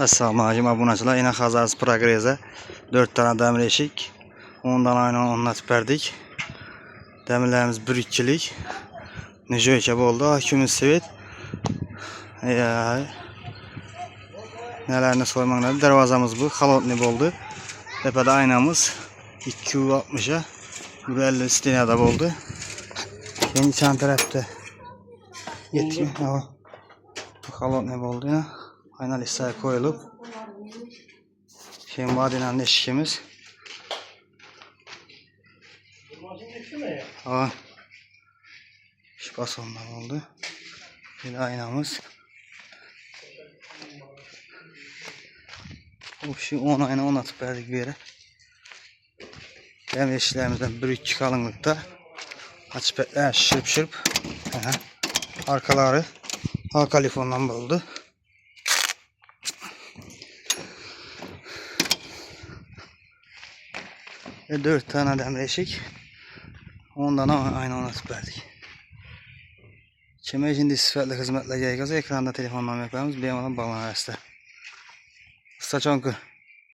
Assalamu alaikum abunachilar. Yine Hazars Progress'e 4 tane demir eşik. Ondan aynen anlatıp verdik. Demirlerimiz birikçilik. Nejoyke oldu. Hakimiz sevet. Nelerini soymanlar. Dervazamız bu. Halotni oldu. Tepede aynamız 260'a 150 istinada oldu. Yeni çan tarafta yetkin. Halotni oldu ya. Ayna listeye koyulup. Şimdi vadinen eşikimiz. Şu basonlar oldu. Bir aynamız. Şu 10 ayna 10 atıp verdik bir yere. Demir eşiklerimizden 1-2 kalınlıkta. Açıp etler şırp. Arkaları halkalifondan buldu. Ve 4 tane demir eşik. Ondan aynı atıp verdik. Çeme için sıfatlı hizmetle gerekirse ekranda telefon numaramız bir yandan bağlanır. Saçonku.